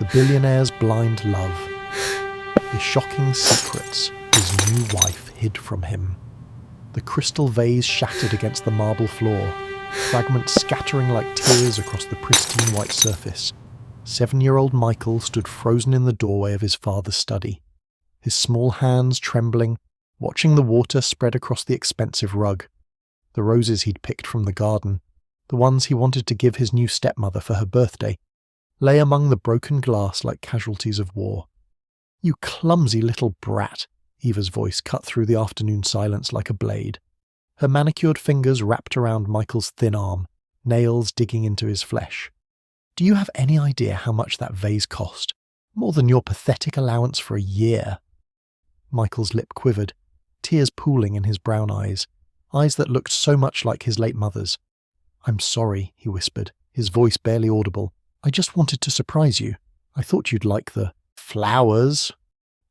The billionaire's blind love. The shocking secrets his new wife hid from him. The crystal vase shattered against the marble floor, fragments scattering like tears across the pristine white surface. 7-year-old Michael stood frozen in the doorway of his father's study, his small hands trembling, watching the water spread across the expensive rug. The roses he'd picked from the garden, the ones he wanted to give his new stepmother for her birthday, lay among the broken glass like casualties of war. "You clumsy little brat," Eva's voice cut through the afternoon silence like a blade. Her manicured fingers wrapped around Michael's thin arm, nails digging into his flesh. "Do you have any idea how much that vase cost? More than your pathetic allowance for a year." Michael's lip quivered, tears pooling in his brown eyes that looked so much like his late mother's. "I'm sorry," he whispered, his voice barely audible. "I just wanted to surprise you. I thought you'd like the flowers.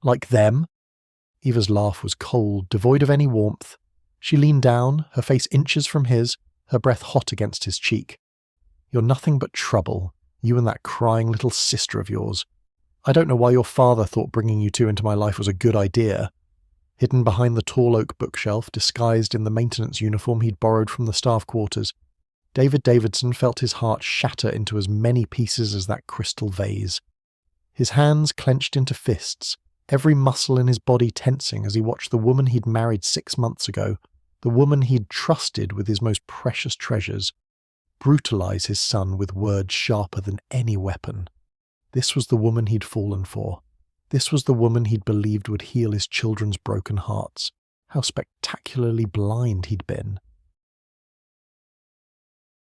Like them." Eva's laugh was cold, devoid of any warmth. She leaned down, her face inches from his, her breath hot against his cheek. "You're nothing but trouble, you and that crying little sister of yours. I don't know why your father thought bringing you two into my life was a good idea." Hidden behind the tall oak bookshelf, disguised in the maintenance uniform he'd borrowed from the staff quarters, David Davidson felt his heart shatter into as many pieces as that crystal vase. His hands clenched into fists, every muscle in his body tensing as he watched the woman he'd married 6 months ago, the woman he'd trusted with his most precious treasures, brutalize his son with words sharper than any weapon. This was the woman he'd fallen for. This was the woman he'd believed would heal his children's broken hearts. How spectacularly blind he'd been.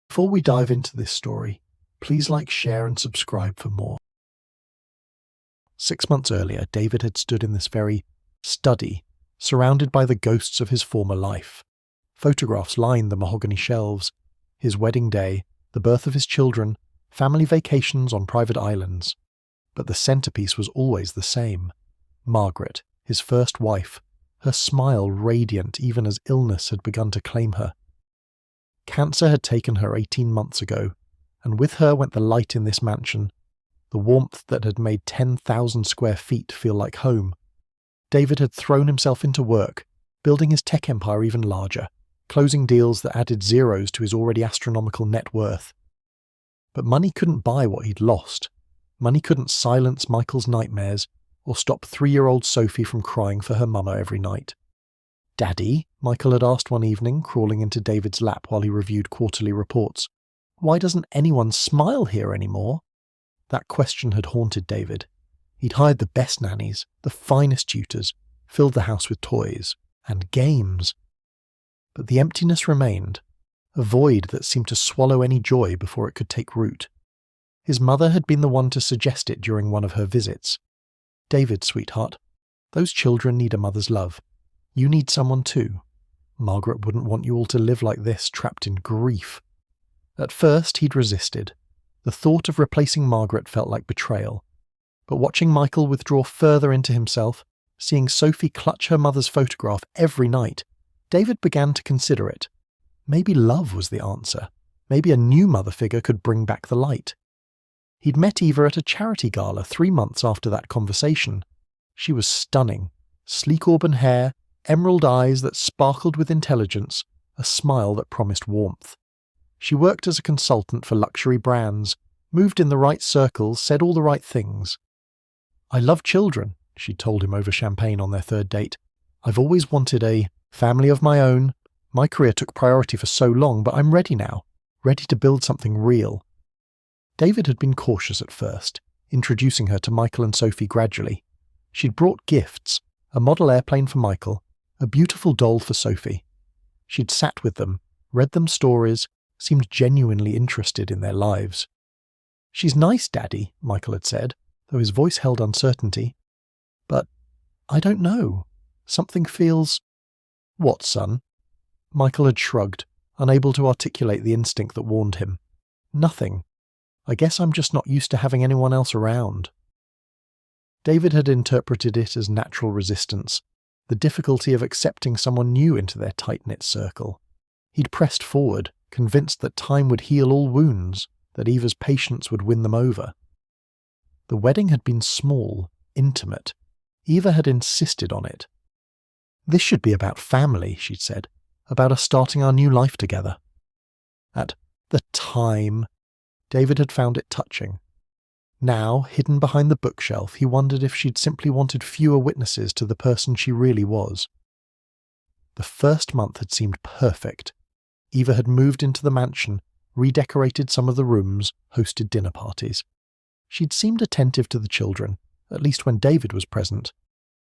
Before we dive into this story, please like, share, and subscribe for more. 6 months earlier, David had stood in this very study, surrounded by the ghosts of his former life. Photographs lined the mahogany shelves. His wedding day, the birth of his children, family vacations on private islands. But the centerpiece was always the same. Margaret, his first wife, her smile radiant even as illness had begun to claim her. Cancer had taken her 18 months ago, and with her went the light in this mansion, the warmth that had made 10,000 square feet feel like home. David had thrown himself into work, building his tech empire even larger, closing deals that added zeros to his already astronomical net worth. But money couldn't buy what he'd lost. Money couldn't silence Michael's nightmares or stop 3-year-old Sophie from crying for her mama every night. "Daddy," Michael had asked one evening, crawling into David's lap while he reviewed quarterly reports, "why doesn't anyone smile here anymore?" That question had haunted David. He'd hired the best nannies, the finest tutors, filled the house with toys and games. But the emptiness remained, a void that seemed to swallow any joy before it could take root. His mother had been the one to suggest it during one of her visits. "David, sweetheart, those children need a mother's love. You need someone too. Margaret wouldn't want you all to live like this, trapped in grief." At first he'd resisted. The thought of replacing Margaret felt like betrayal. But watching Michael withdraw further into himself, seeing Sophie clutch her mother's photograph every night, David began to consider it. Maybe love was the answer. Maybe a new mother figure could bring back the light. He'd met Eva at a charity gala 3 months after that conversation. She was stunning. Sleek auburn hair, emerald eyes that sparkled with intelligence, a smile that promised warmth. She worked as a consultant for luxury brands, moved in the right circles, said all the right things. "I love children," she'd told him over champagne on their 3rd date. "I've always wanted a family of my own. My career took priority for so long, but I'm ready now, ready to build something real." David had been cautious at first, introducing her to Michael and Sophie gradually. She'd brought gifts, a model airplane for Michael, a beautiful doll for Sophie. She'd sat with them, read them stories, seemed genuinely interested in their lives. "She's nice, Daddy," Michael had said, though his voice held uncertainty. "But I don't know. Something feels—" "What, son?" Michael had shrugged, unable to articulate the instinct that warned him. "Nothing. I guess I'm just not used to having anyone else around." David had interpreted it as natural resistance, the difficulty of accepting someone new into their tight-knit circle. He'd pressed forward, convinced that time would heal all wounds, that Eva's patience would win them over. The wedding had been small, intimate. Eva had insisted on it. "This should be about family," she'd said, "about us starting our new life together." At the time, David had found it touching. Now, hidden behind the bookshelf, he wondered if she'd simply wanted fewer witnesses to the person she really was. The first month had seemed perfect. Eva had moved into the mansion, redecorated some of the rooms, hosted dinner parties. She'd seemed attentive to the children, at least when David was present,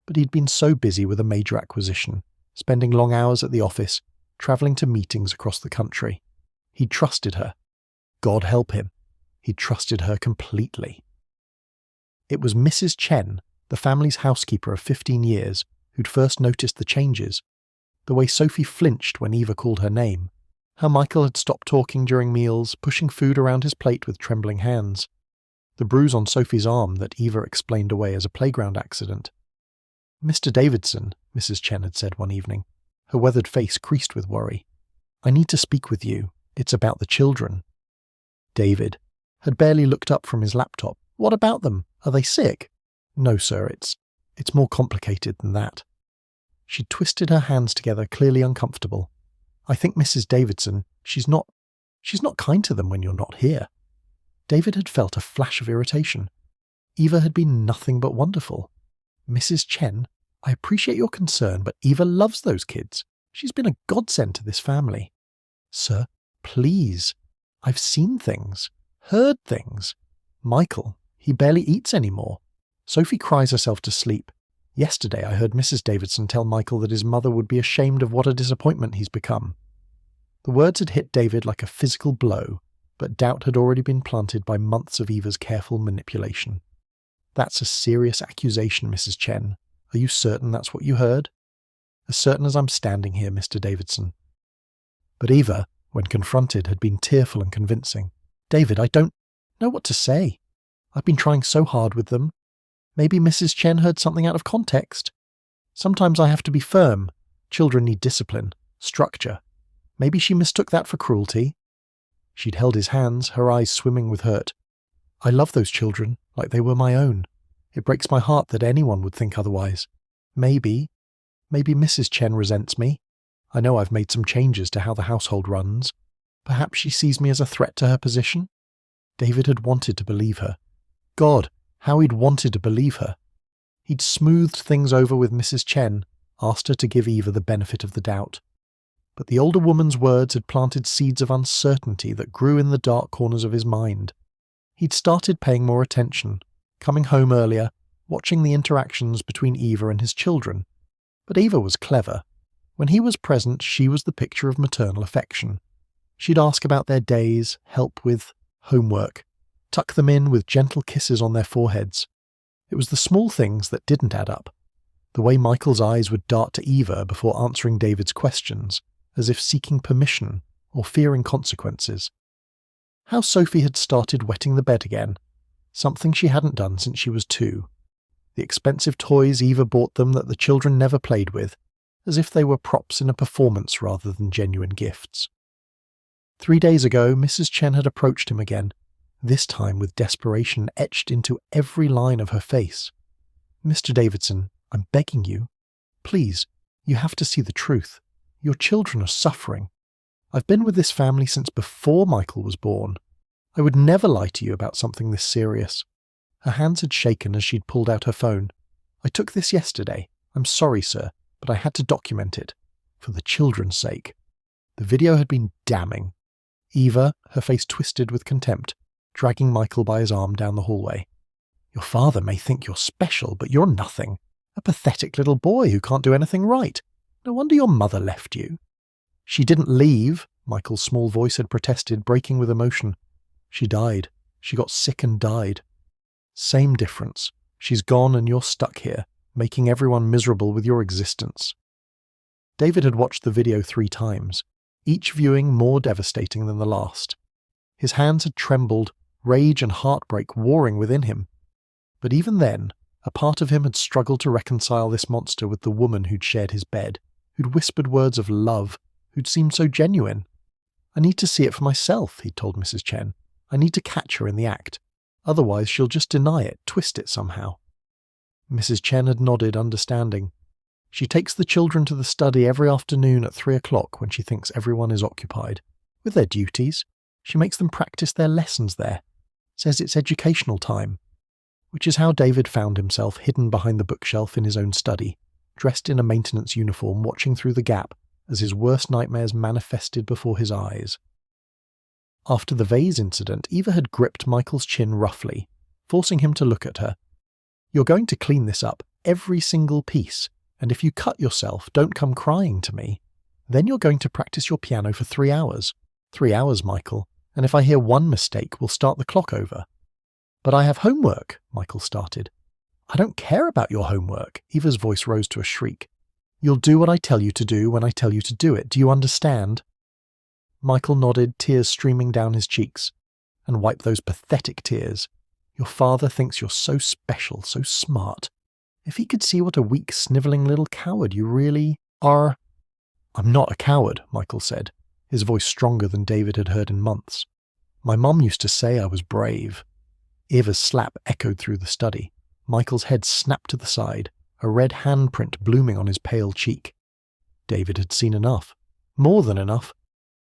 but he'd been so busy with a major acquisition, spending long hours at the office, travelling to meetings across the country. He'd trusted her. God help him. He'd trusted her completely. It was Mrs. Chen, the family's housekeeper of 15 years, who'd first noticed the changes. The way Sophie flinched when Eva called her name. How Michael had stopped talking during meals, pushing food around his plate with trembling hands. The bruise on Sophie's arm that Eva explained away as a playground accident. "Mr. Davidson," Mrs. Chen had said one evening, her weathered face creased with worry. "I need to speak with you. It's about the children." David had barely looked up from his laptop. "What about them? Are they sick?" "No, sir, it's more complicated than that." She twisted her hands together, clearly uncomfortable. "I think Mrs. Davidson, she's not kind to them when you're not here." David had felt a flash of irritation. Eva had been nothing but wonderful. "Mrs. Chen, I appreciate your concern, but Eva loves those kids. She's been a godsend to this family." "Sir, please. I've seen things, heard things. Michael, he barely eats anymore. Sophie cries herself to sleep. Yesterday I heard Mrs. Davidson tell Michael that his mother would be ashamed of what a disappointment he's become." The words had hit David like a physical blow, but doubt had already been planted by months of Eva's careful manipulation. "That's a serious accusation, Mrs. Chen. Are you certain that's what you heard?" "As certain as I'm standing here, Mr. Davidson." But Eva, when confronted, had been tearful and convincing. "David, I don't know what to say. I've been trying so hard with them. Maybe Mrs. Chen heard something out of context. Sometimes I have to be firm. Children need discipline, structure. Maybe she mistook that for cruelty." She'd held his hands, her eyes swimming with hurt. "I love those children like they were my own. It breaks my heart that anyone would think otherwise. Maybe Mrs. Chen resents me. I know I've made some changes to how the household runs. Perhaps she sees me as a threat to her position." David had wanted to believe her. God, how he'd wanted to believe her. He'd smoothed things over with Mrs. Chen, asked her to give Eva the benefit of the doubt. But the older woman's words had planted seeds of uncertainty that grew in the dark corners of his mind. He'd started paying more attention, coming home earlier, watching the interactions between Eva and his children. But Eva was clever. When he was present, she was the picture of maternal affection. She'd ask about their days, help with homework, tuck them in with gentle kisses on their foreheads. It was the small things that didn't add up. The way Michael's eyes would dart to Eva before answering David's questions, as if seeking permission or fearing consequences. How Sophie had started wetting the bed again, something she hadn't done since she was 2. The expensive toys Eva bought them that the children never played with, as if they were props in a performance rather than genuine gifts. 3 days ago, Mrs. Chen had approached him again, this time with desperation etched into every line of her face. "Mr. Davidson, I'm begging you. Please, you have to see the truth. Your children are suffering. I've been with this family since before Michael was born. I would never lie to you about something this serious." Her hands had shaken as she'd pulled out her phone. "I took this yesterday. I'm sorry, sir, but I had to document it. For the children's sake." The video had been damning. Eva, her face twisted with contempt, dragging Michael by his arm down the hallway. "Your father may think you're special, but you're nothing. A pathetic little boy who can't do anything right. No wonder your mother left you." "She didn't leave," Michael's small voice had protested, breaking with emotion. "She died. She got sick and died. Same difference. She's gone and you're stuck here, making everyone miserable with your existence." David had watched the video 3 times, each viewing more devastating than the last. His hands had trembled, rage and heartbreak warring within him. But even then, a part of him had struggled to reconcile this monster with the woman who'd shared his bed, who'd whispered words of love, who'd seemed so genuine. "I need to see it for myself," he'd told Mrs. Chen. "I need to catch her in the act. Otherwise she'll just deny it, twist it somehow. Mrs. Chen had nodded, understanding. She takes the children to the study every afternoon at 3 o'clock when she thinks everyone is occupied. With their duties, she makes them practice their lessons there. Says it's educational time. Which is how David found himself hidden behind the bookshelf in his own study, dressed in a maintenance uniform, watching through the gap as his worst nightmares manifested before his eyes. After the vase incident, Eva had gripped Michael's chin roughly, forcing him to look at her. "You're going to clean this up, every single piece, and if you cut yourself, don't come crying to me. Then you're going to practice your piano for 3 hours. 3 hours, Michael, and if I hear one mistake, we'll start the clock over." "But I have homework," Michael started. "I don't care about your homework." Eva's voice rose to a shriek. "You'll do what I tell you to do when I tell you to do it. Do you understand?" Michael nodded, tears streaming down his cheeks, and wiped those pathetic tears. "Your father thinks you're so special, so smart. If he could see what a weak, snivelling little coward you really are." "I'm not a coward," Michael said, his voice stronger than David had heard in months. "My mum used to say I was brave." Eva's slap echoed through the study. Michael's head snapped to the side, a red handprint blooming on his pale cheek. David had seen enough. More than enough.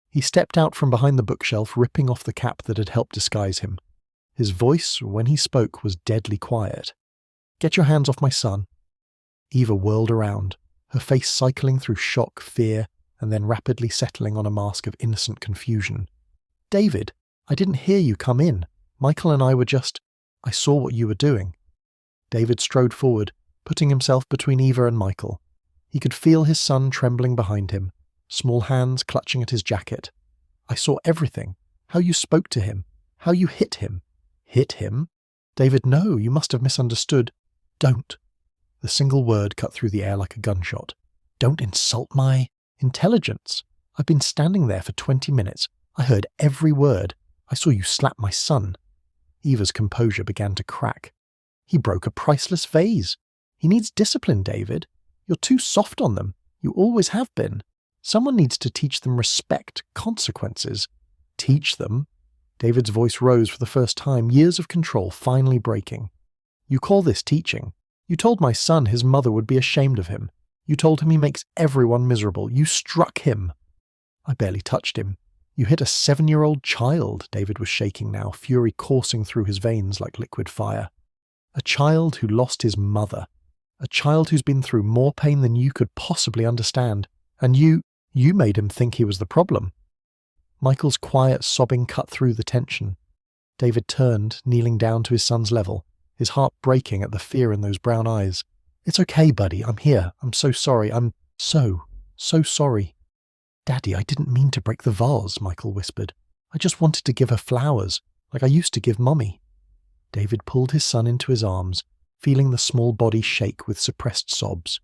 He stepped out from behind the bookshelf, ripping off the cap that had helped disguise him. His voice, when he spoke, was deadly quiet. "Get your hands off my son." Eva whirled around, her face cycling through shock, fear, and then rapidly settling on a mask of innocent confusion. "David, I didn't hear you come in. Michael and I were just... I saw what you were doing." David strode forward, putting himself between Eva and Michael. He could feel his son trembling behind him, small hands clutching at his jacket. "I saw everything. How you spoke to him. How you hit him." "Hit him?" "David, no, you must have misunderstood. Don't." The single word cut through the air like a gunshot. "Don't insult my intelligence. I've been standing there for 20 minutes. I heard every word. I saw you slap my son." Eva's composure began to crack. "He broke a priceless vase. He needs discipline, David. You're too soft on them. You always have been. Someone needs to teach them respect, consequences." "Teach them?" David's voice rose for the first time, years of control finally breaking. "You call this teaching? You told my son his mother would be ashamed of him. You told him he makes everyone miserable. You struck him." "I barely touched him. You hit a 7-year-old child." David was shaking now, fury coursing through his veins like liquid fire. "A child who lost his mother. A child who's been through more pain than you could possibly understand. And you made him think he was the problem." Michael's quiet sobbing cut through the tension. David turned, kneeling down to his son's level, his heart breaking at the fear in those brown eyes. "It's okay, buddy. I'm here. I'm so sorry. I'm so sorry." "Daddy, I didn't mean to break the vase," Michael whispered. "I just wanted to give her flowers, like I used to give Mummy." David pulled his son into his arms, feeling the small body shake with suppressed sobs.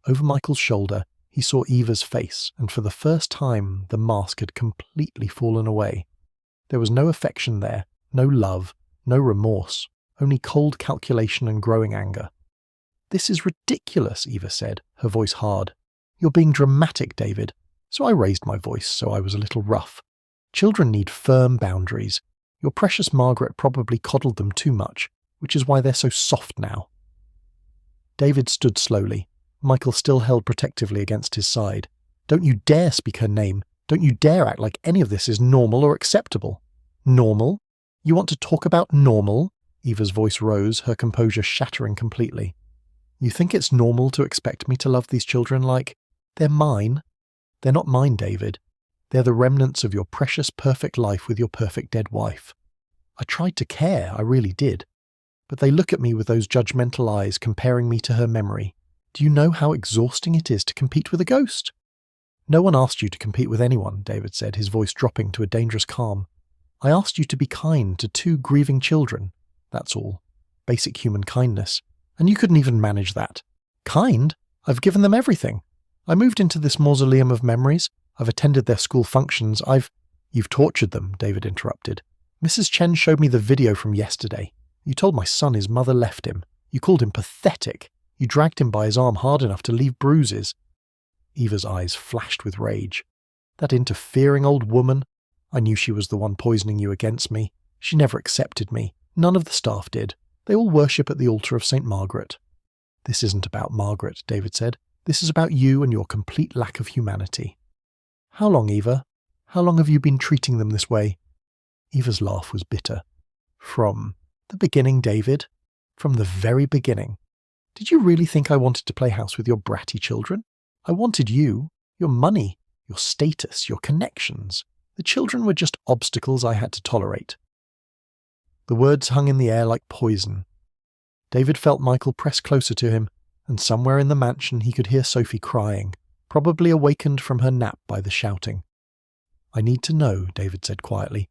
Over Michael's shoulder, he saw Eva's face, and for the first time the mask had completely fallen away. There was no affection there, no love, no remorse, only cold calculation and growing anger. "This is ridiculous," Eva said, her voice hard. "You're being dramatic, David." So I raised my voice, so I was a little rough. "Children need firm boundaries. Your precious Margaret probably coddled them too much, which is why they're so soft now." David stood slowly. Michael still held protectively against his side. "Don't you dare speak her name. Don't you dare act like any of this is normal or acceptable." "Normal? You want to talk about normal?" Eva's voice rose, her composure shattering completely. "You think it's normal to expect me to love these children like they're mine? They're not mine, David. They're the remnants of your precious, perfect life with your perfect dead wife. I tried to care, I really did. But they look at me with those judgmental eyes comparing me to her memory. Do you know how exhausting it is to compete with a ghost?" "No one asked you to compete with anyone," David said, his voice dropping to a dangerous calm. "I asked you to be kind to 2 grieving children. That's all. Basic human kindness. And you couldn't even manage that." "Kind? I've given them everything. I moved into this mausoleum of memories. I've attended their school functions. You've tortured them," David interrupted. "Mrs. Chen showed me the video from yesterday. You told my son his mother left him. You called him pathetic. You dragged him by his arm hard enough to leave bruises." Eva's eyes flashed with rage. "That interfering old woman. I knew she was the one poisoning you against me. She never accepted me. None of the staff did. They all worship at the altar of St. Margaret. This isn't about Margaret, David said. This is about you and your complete lack of humanity. How long, Eva? How long have you been treating them this way? Eva's laugh was bitter. From the beginning, David. From the very beginning. Did you really think I wanted to play house with your bratty children? I wanted you, your money, your status, your connections. The children were just obstacles I had to tolerate. The words hung in the air like poison. David felt Michael press closer to him, and somewhere in the mansion he could hear Sophie crying, probably awakened from her nap by the shouting. I need to know, David said quietly.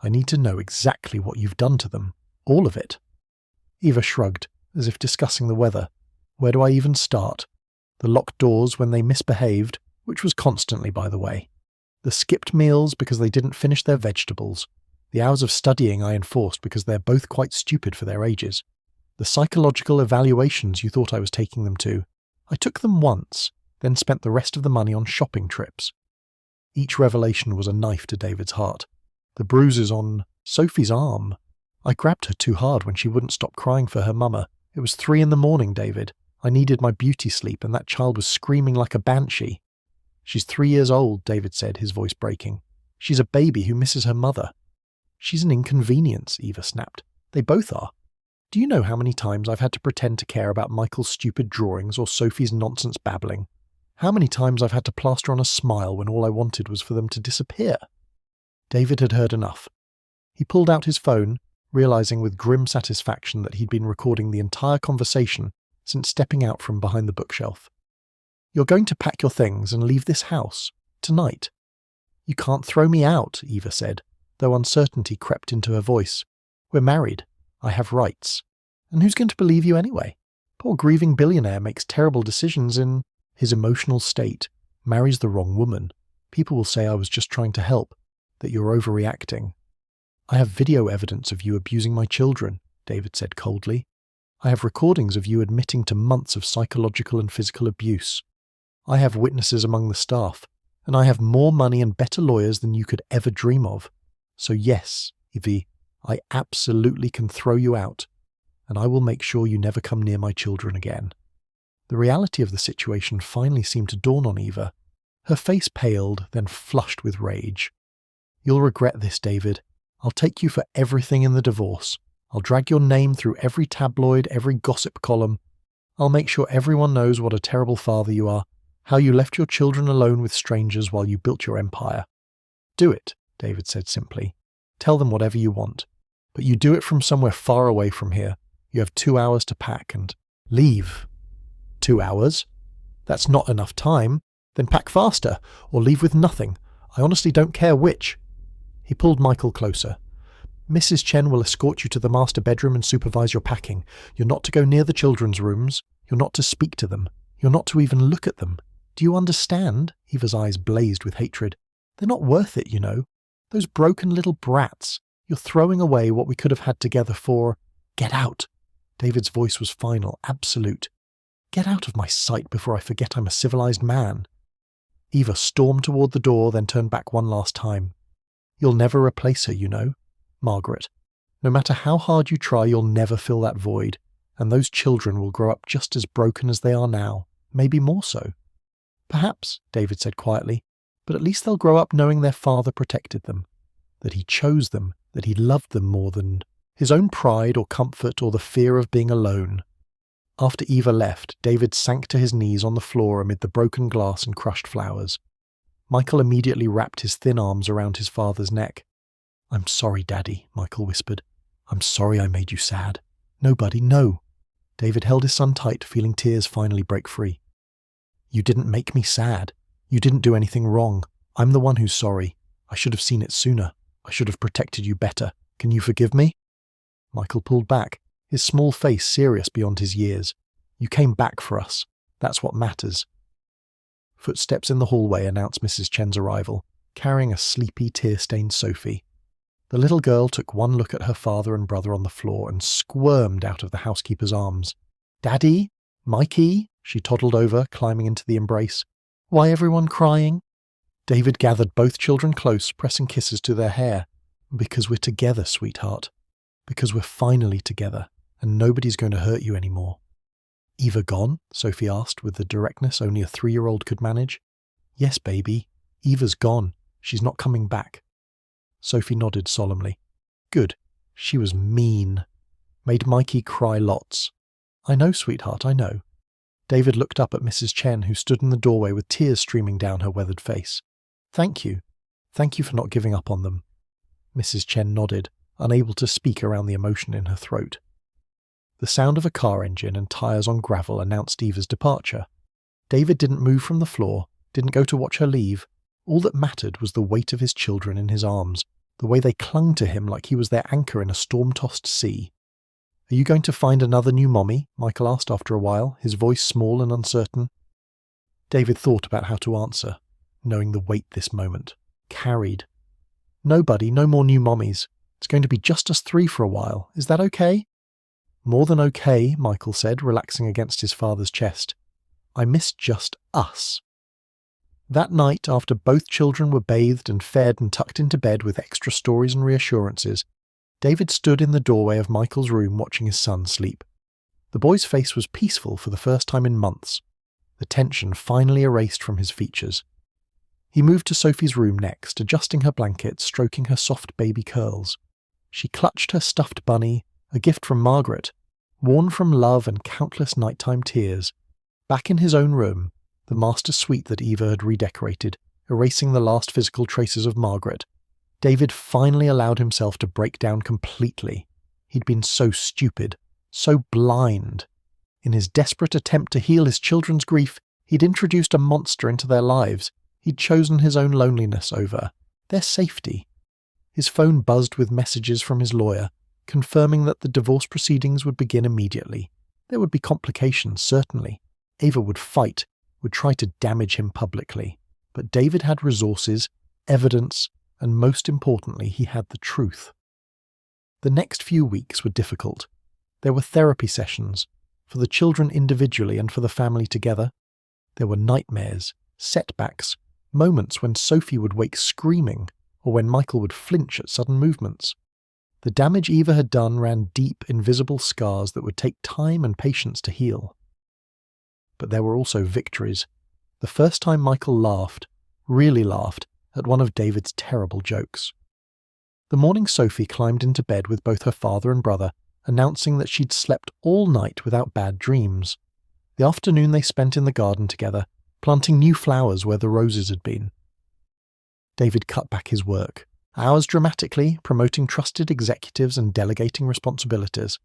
I need to know exactly what you've done to them. All of it. Eva shrugged, as if discussing the weather. Where do I even start? The locked doors when they misbehaved, which was constantly, by the way. The skipped meals because they didn't finish their vegetables. The hours of studying I enforced because they're both quite stupid for their ages. The psychological evaluations you thought I was taking them to. I took them once, then spent the rest of the money on shopping trips. Each revelation was a knife to David's heart. The bruises on Sophie's arm. I grabbed her too hard when she wouldn't stop crying for her mama. It was 3 a.m, David. I needed my beauty sleep and that child was screaming like a banshee. She's 3 years old, David said, his voice breaking. She's a baby who misses her mother. She's an inconvenience, Eva snapped. They both are. Do you know how many times I've had to pretend to care about Michael's stupid drawings or Sophie's nonsense babbling? How many times I've had to plaster on a smile when all I wanted was for them to disappear? David had heard enough. He pulled out his phone, realizing with grim satisfaction that he'd been recording the entire conversation since stepping out from behind the bookshelf. You're going to pack your things and leave this house, tonight. You can't throw me out, Eva said, though uncertainty crept into her voice. We're married. I have rights. And who's going to believe you anyway? Poor grieving billionaire makes terrible decisions in his emotional state, marries the wrong woman. People will say I was just trying to help, that you're overreacting. I have video evidence of you abusing my children, David said coldly. I have recordings of you admitting to months of psychological and physical abuse. I have witnesses among the staff, and I have more money and better lawyers than you could ever dream of. So yes, Evie, I absolutely can throw you out, and I will make sure you never come near my children again. The reality of the situation finally seemed to dawn on Eva. Her face paled, then flushed with rage. You'll regret this, David. I'll take you for everything in the divorce. I'll drag your name through every tabloid, every gossip column. I'll make sure everyone knows what a terrible father you are, how you left your children alone with strangers while you built your empire. Do it, David said simply. Tell them whatever you want. But you do it from somewhere far away from here. You have 2 hours to pack and leave. 2 hours? That's not enough time. Then pack faster, or leave with nothing. I honestly don't care which. He pulled Michael closer. Mrs. Chen will escort you to the master bedroom and supervise your packing. You're not to go near the children's rooms. You're not to speak to them. You're not to even look at them. Do you understand? Eva's eyes blazed with hatred. They're not worth it, you know. Those broken little brats. You're throwing away what we could have had together for... Get out. David's voice was final, absolute. Get out of my sight before I forget I'm a civilized man. Eva stormed toward the door, then turned back one last time. You'll never replace her, you know. Margaret. No matter how hard you try, you'll never fill that void, and those children will grow up just as broken as they are now, maybe more so. Perhaps, David said quietly, but at least they'll grow up knowing their father protected them, that he chose them, that he loved them more than his own pride or comfort or the fear of being alone. After Eva left, David sank to his knees on the floor amid the broken glass and crushed flowers. Michael immediately wrapped his thin arms around his father's neck. I'm sorry, Daddy, Michael whispered. I'm sorry I made you sad. No, buddy, no. David held his son tight, feeling tears finally break free. You didn't make me sad. You didn't do anything wrong. I'm the one who's sorry. I should have seen it sooner. I should have protected you better. Can you forgive me? Michael pulled back, his small face serious beyond his years. You came back for us. That's what matters. Footsteps in the hallway announced Mrs. Chen's arrival, carrying a sleepy, tear-stained Sophie. The little girl took one look at her father and brother on the floor and squirmed out of the housekeeper's arms. Daddy? Mikey? She toddled over, climbing into the embrace. Why everyone crying? David gathered both children close, pressing kisses to their hair. Because we're together, sweetheart. Because we're finally together, and nobody's going to hurt you anymore." "Eva gone?" Sophie asked with the directness only a 3-year-old could manage. "Yes, baby. Eva's gone. She's not coming back." Sophie nodded solemnly. "Good. She was mean. Made Mikey cry lots." "I know, sweetheart, I know." David looked up at Mrs. Chen, who stood in the doorway with tears streaming down her weathered face. "Thank you. Thank you for not giving up on them." Mrs. Chen nodded, unable to speak around the emotion in her throat. The sound of a car engine and tyres on gravel announced Eva's departure. David didn't move from the floor, didn't go to watch her leave. All that mattered was the weight of his children in his arms, the way they clung to him like he was their anchor in a storm-tossed sea. "Are you going to find another new mommy?" Michael asked after a while, his voice small and uncertain. David thought about how to answer, knowing the weight this moment carried. "No, buddy, no more new mommies. It's going to be just us 3 for a while. Is that okay?" "More than okay," Michael said, relaxing against his father's chest. "I miss just us." That night, after both children were bathed and fed and tucked into bed with extra stories and reassurances, David stood in the doorway of Michael's room watching his son sleep. The boy's face was peaceful for the first time in months, the tension finally erased from his features. He moved to Sophie's room next, adjusting her blanket, stroking her soft baby curls. She clutched her stuffed bunny, a gift from Margaret, worn from love and countless nighttime tears. Back in his own room, the master suite that Eva had redecorated, erasing the last physical traces of Margaret, David finally allowed himself to break down completely. He'd been so stupid, so blind. In his desperate attempt to heal his children's grief, he'd introduced a monster into their lives. He'd chosen his own loneliness over their safety. His phone buzzed with messages from his lawyer, confirming that the divorce proceedings would begin immediately. There would be complications, certainly. Ava would fight, would try to damage him publicly. But David had resources, evidence, and most importantly, he had the truth. The next few weeks were difficult. There were therapy sessions, for the children individually and for the family together. There were nightmares, setbacks, moments when Sophie would wake screaming, or when Michael would flinch at sudden movements. The damage Eva had done ran deep, invisible scars that would take time and patience to heal. But there were also victories. The first time Michael laughed, really laughed, at one of David's terrible jokes. The morning Sophie climbed into bed with both her father and brother, announcing that she'd slept all night without bad dreams. The afternoon they spent in the garden together, planting new flowers where the roses had been. David cut back his work, hours dramatically, promoting trusted executives and delegating responsibilities.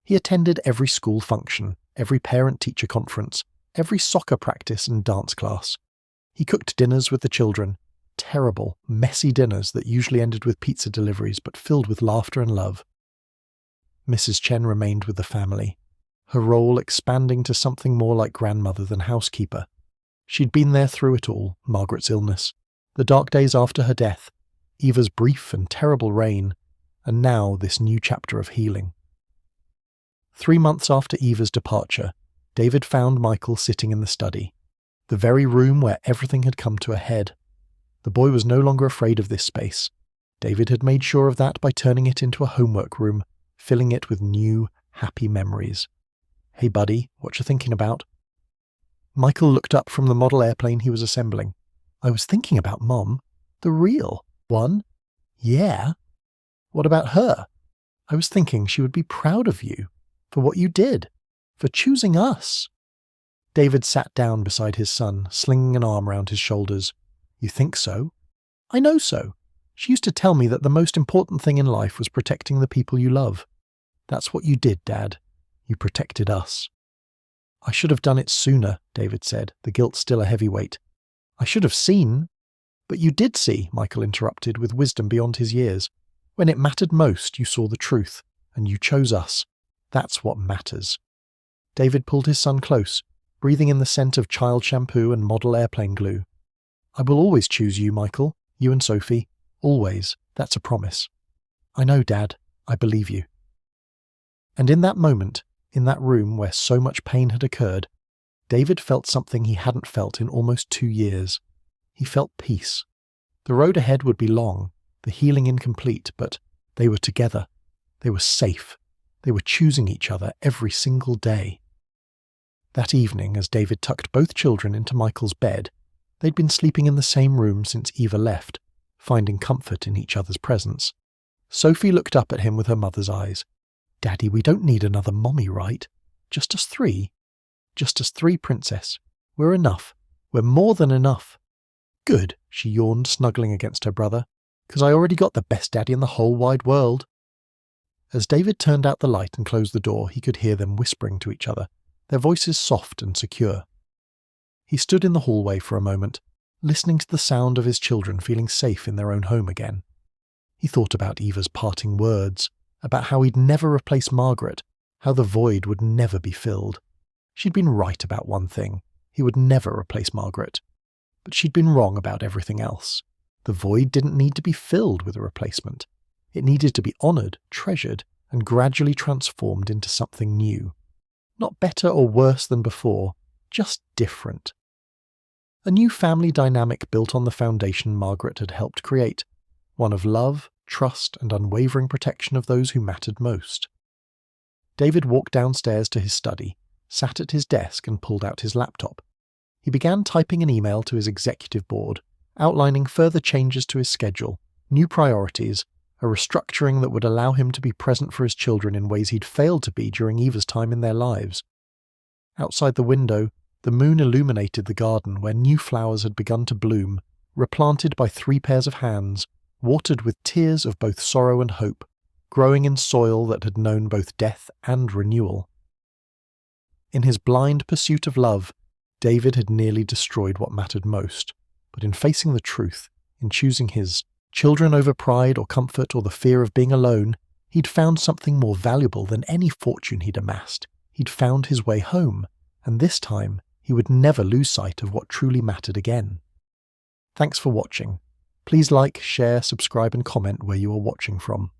He attended every school function, every parent-teacher conference, every soccer practice and dance class. He cooked dinners with the children, terrible, messy dinners that usually ended with pizza deliveries but filled with laughter and love. Mrs. Chen remained with the family, her role expanding to something more like grandmother than housekeeper. She'd been there through it all, Margaret's illness, the dark days after her death, Eva's brief and terrible reign, and now this new chapter of healing. 3 months after Eva's departure, David found Michael sitting in the study, the very room where everything had come to a head. The boy was no longer afraid of this space. David had made sure of that by turning it into a homework room, filling it with new, happy memories. "Hey buddy, what you thinking about?" Michael looked up from the model airplane he was assembling. "I was thinking about Mom. The real one." "Yeah? What about her?" "I was thinking she would be proud of you, for what you did, for choosing us." David sat down beside his son, slinging an arm around his shoulders. "You think so?" "I know so. She used to tell me that the most important thing in life was protecting the people you love. That's what you did, Dad. You protected us." "I should have done it sooner," David said, the guilt still a heavy weight. "I should have seen." "But you did see," Michael interrupted with wisdom beyond his years. "When it mattered most, you saw the truth, and you chose us. That's what matters." David pulled his son close, breathing in the scent of child shampoo and model airplane glue. "I will always choose you, Michael, you and Sophie. Always. That's a promise." "I know, Dad. I believe you." And in that moment, in that room where so much pain had occurred, David felt something he hadn't felt in almost 2 years. He felt peace. The road ahead would be long, the healing incomplete, but they were together. They were safe. They were choosing each other every single day. That evening, as David tucked both children into Michael's bed, they'd been sleeping in the same room since Eva left, finding comfort in each other's presence. Sophie looked up at him with her mother's eyes. "Daddy, we don't need another mommy, right? Just us three? Just us three, Princess. We're enough. We're more than enough." "Good," she yawned, snuggling against her brother, "'cause I already got the best daddy in the whole wide world." As David turned out the light and closed the door, he could hear them whispering to each other, their voices soft and secure. He stood in the hallway for a moment, listening to the sound of his children feeling safe in their own home again. He thought about Eva's parting words, about how he'd never replace Margaret, how the void would never be filled. She'd been right about one thing: he would never replace Margaret. But she'd been wrong about everything else. The void didn't need to be filled with a replacement. It needed to be honoured, treasured, and gradually transformed into something new. Not better or worse than before, just different. A new family dynamic built on the foundation Margaret had helped create, one of love, trust, and unwavering protection of those who mattered most. David walked downstairs to his study, sat at his desk and pulled out his laptop. He began typing an email to his executive board, outlining further changes to his schedule, new priorities, a restructuring that would allow him to be present for his children in ways he'd failed to be during Eva's time in their lives. Outside the window, the moon illuminated the garden where new flowers had begun to bloom, replanted by 3 pairs of hands, watered with tears of both sorrow and hope, growing in soil that had known both death and renewal. In his blind pursuit of love, David had nearly destroyed what mattered most, but in facing the truth, in choosing his children over pride or comfort or the fear of being alone, he'd found something more valuable than any fortune he'd amassed. He'd found his way home, and this time he would never lose sight of what truly mattered again. Thanks for watching. Please like, share, subscribe and comment where you are watching from.